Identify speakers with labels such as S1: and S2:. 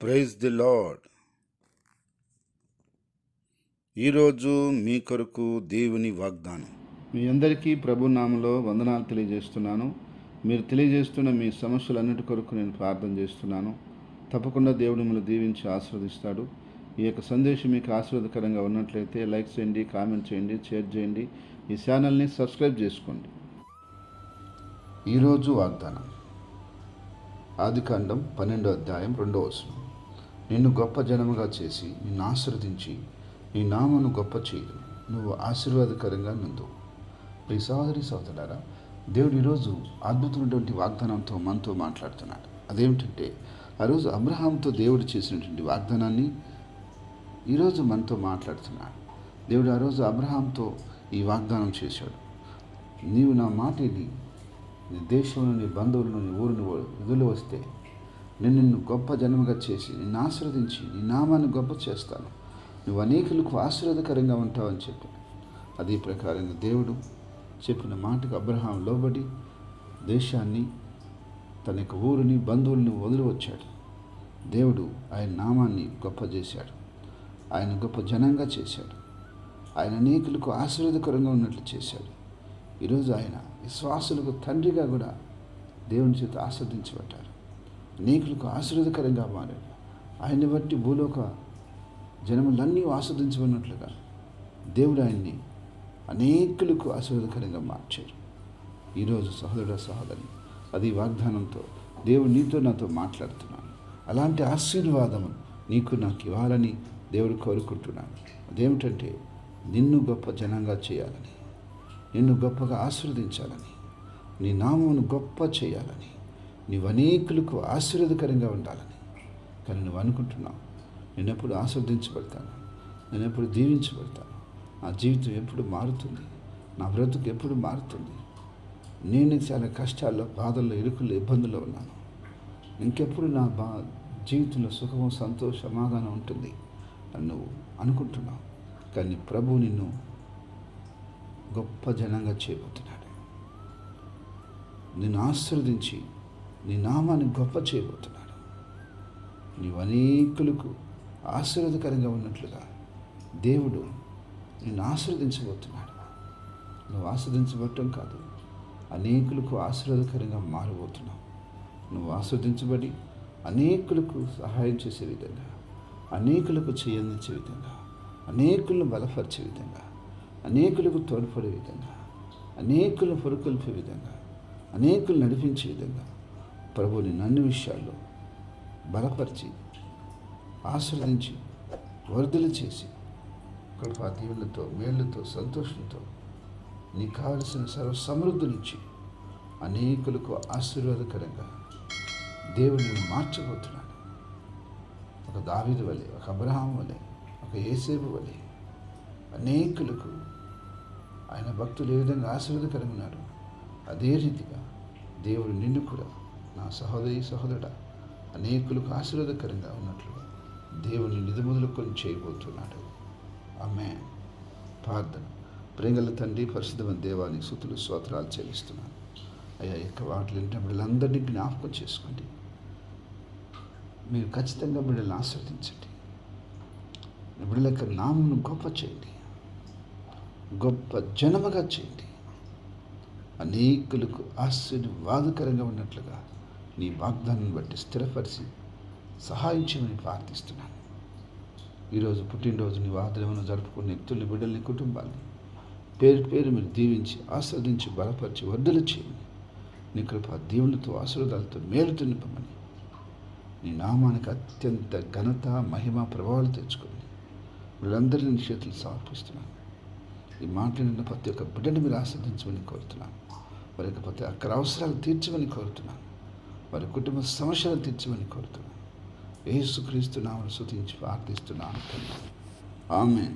S1: Praise the lord. ఈరోజు మీ కొరకు దేవుని వాగ్దానం.
S2: మీ అందరికీ ప్రభు నామములో వందనాలు తెలియజేస్తున్నాను. మీరు తెలియజేస్తున్న మీ సమస్యలన్నిటి కొరకు నేను ప్రార్థన చేస్తున్నాను. తప్పకుండా దేవుడు మిమ్మల్ని దీవించి ఆశీర్వదిస్తాడు. ఈ యొక్క సందేశం మీకు ఆశీర్వాదకరంగా ఉన్నట్లయితే లైక్ చేయండి, కామెంట్ చేయండి, షేర్ చేయండి. ఈ ఛానల్ని సబ్స్క్రైబ్ చేసుకోండి. ఈరోజు వాగ్దానం ఆదికాండం 12వ అధ్యాయం 2వ వచనం. నిన్ను గొప్ప జనముగా చేసి నిన్ను ఆశీర్వదించి నీ నామను గొప్ప చేయదు, నువ్వు ఆశీర్వాదకరంగా నుండు. ప్రియ సహోదరి సహోదరులారా, దేవుడు ఈరోజు అద్భుతమైనటువంటి వాగ్దానంతో మనతో మాట్లాడుతున్నాడు. అదేమిటంటే, ఆ రోజు అబ్రహాంతో దేవుడు చేసినటువంటి వాగ్దానాన్ని ఈరోజు మనతో మాట్లాడుతున్నాడు. దేవుడు ఆ రోజు అబ్రహాంతో ఈ వాగ్దానం చేశాడు. నీవు నా మాట విని నీ దేశంలో నీ బంధువులను నీ ఊరిని వదిలి వస్తే నేను నిన్ను గొప్ప జనముగా చేసి నిన్ను ఆశీర్వదించి నీ నామాన్ని గొప్ప చేస్తాను, నువ్వు అనేకులకు ఆశీర్వాదకరంగా ఉంటావని చెప్పాను. అదే ప్రకారంగా దేవుడు చెప్పిన మాటకు అబ్రహాం లోబడి దేశాన్ని, తన యొక్క ఊరిని, బంధువులను వదిలి వచ్చాడు. దేవుడు ఆయన నామాన్ని గొప్ప చేశాడు, ఆయన గొప్ప జనంగా చేశాడు, ఆయన అనేకులకు ఆశీర్వాదకరంగా ఉన్నట్లు చేశాడు. ఈరోజు ఆయన విశ్వాసులకు తండ్రిగా కూడా దేవుని చేత ఆస్వాదించబడ్డారు, అనేకులకు ఆశీర్వాదకరంగా మారాడు. ఆయన్ని బట్టి భూలోక జనములన్నీ ఆస్వాదించబడినట్లుగా దేవుడు ఆయన్ని అనేకులకు ఆశీర్వాదకరంగా మార్చారు. ఈరోజు సహోదరుడ సహోదరి, అది వాగ్దానంతో దేవుడు నీతో నాతో మాట్లాడుతున్నాను. అలాంటి ఆశీర్వాదము నీకు నాకు ఇవ్వాలని దేవుడు కోరుకుంటున్నాను. అదేమిటంటే, నిన్ను గొప్ప జనంగా చేయాలని, నిన్ను గొప్పగా ఆశీర్వదించాలని, నీ నామమును గొప్ప చేయాలని, నీవు అనేకులకు ఆశీర్వాదకరంగా ఉండాలని. కానీ నువ్వు అనుకుంటున్నావు, నేను ఎప్పుడు ఆశీర్వదించబడతాను, నేను ఎప్పుడు దీవించబడతాను, నా జీవితం ఎప్పుడు మారుతుంది, నా బ్రతుకు ఎప్పుడు మారుతుంది, నేను చాలా కష్టాల్లో, బాధల్లో, ఇరుకుల్లో, ఇబ్బందుల్లో ఉన్నాను, ఇంకెప్పుడు నా జీవితంలో సుఖము, సంతోష, సమాధానం ఉంటుంది అని నువ్వు అనుకుంటున్నావు. కానీ ప్రభు నిన్ను గొప్ప జనంగా చేయబోతున్నాడు. నిన్ను ఆశీర్వదించి నీ నామాన్ని గొప్ప చేయబోతున్నాడు. నీవు అనేకులకు ఆశీర్వాదకరంగా ఉన్నట్లుగా దేవుడు నిన్ను ఆశీర్వదించబోతున్నాడు. నువ్వు ఆశీర్వదించబడటం కాదు, అనేకులకు ఆశీర్వాదకరంగా మారబోతున్నావు. నువ్వు ఆశీర్వదించబడి అనేకులకు సహాయం చేసే విధంగా, అనేకులకు చేయందించే విధంగా, అనేకులను బలపరిచే విధంగా, అనేకులకు తోడ్పడే విధంగా, అనేకులను పొరుకొల్పే విధంగా, అనేకులు నడిపించే విధంగా ప్రభు నిన్ను అన్ని విషయాల్లో బలపరిచి, ఆశీర్వదించి, వర్ధలు చేసి, కృపా దీవులతో, మేళ్లతో, సంతోషంతో నీకు కావలసిన సర్వ సమృద్ధినిచ్చి అనేకులకు ఆశీర్వాదకరంగా దేవుడిని మార్చబోతున్నాడు. ఒక దావీదు వలె, ఒక అబ్రహాం వలె, ఒక యేసేపు వలె అనేకులకు ఆయన భక్తులు ఏ విధంగా ఆశీర్వాదకరంగా ఉన్నారు, అదే రీతిగా దేవుడు నిన్ను కూడా, నా సహోదరి సహోదరుడా, అనేకులకు ఆశీర్వాదకరంగా ఉన్నట్లుగా దేవుని నిధి మొదలుకొని చేయబోతున్నాడు. ఆమేన్. ప్రార్థన. ప్రేంగల తండ్రి, పరిశుద్ధమైన దేవానికి స్తుతులు స్తోత్రాలు చెల్లిస్తున్నాను. అయ్యా, యొక్క వాటిలో బిడ్డలందరినీ జ్ఞాపకం చేసుకోండి. మీరు ఖచ్చితంగా బిడ్డలను ఆశీర్వదించండి. బిడ్డల యొక్క నామను గొప్ప చేయండి, గొప్ప జనముగా చేయండి, అనేకులకు ఆశీర్వాదకరంగా ఉన్నట్లుగా నీ వాగ్దానాన్ని బట్టి స్థిరపరిచి సహాయం చేయమని ప్రార్థిస్తున్నాను. ఈరోజు పుట్టినరోజు నీ వాగ్దానమును జరుపుకునే వ్యక్తుల్ని, బిడ్డల్ని, కుటుంబాన్ని పేరు పేరు మీరు దీవించి, ఆస్వాదించి, బలపరిచి, వర్ధలు చేయమని, నీ కృప దీవులతో, ఆశీర్వాదాలతో, మేలుతో నింపమని, నీ నామానికి అత్యంత ఘనత, మహిమ, ప్రభావాలు తెచ్చుకొని వీళ్ళందరినీ నీ చేతులు సమర్పిస్తున్నాను. ఈ మాట్లాడిన ప్రతి ఒక్క బిడ్డని మీరు ఆస్వాదించమని కోరుతున్నాను. వారి యొక్క ప్రతి ఒక్కరి అవసరాలు తీర్చమని కోరుతున్నాను. వారి కుటుంబ సమస్యలు తీర్చమని కోరుతున్నాను. యేసుక్రీస్తు నామమున స్తుతించి ప్రార్థిస్తున్నాను. ఆమేన్.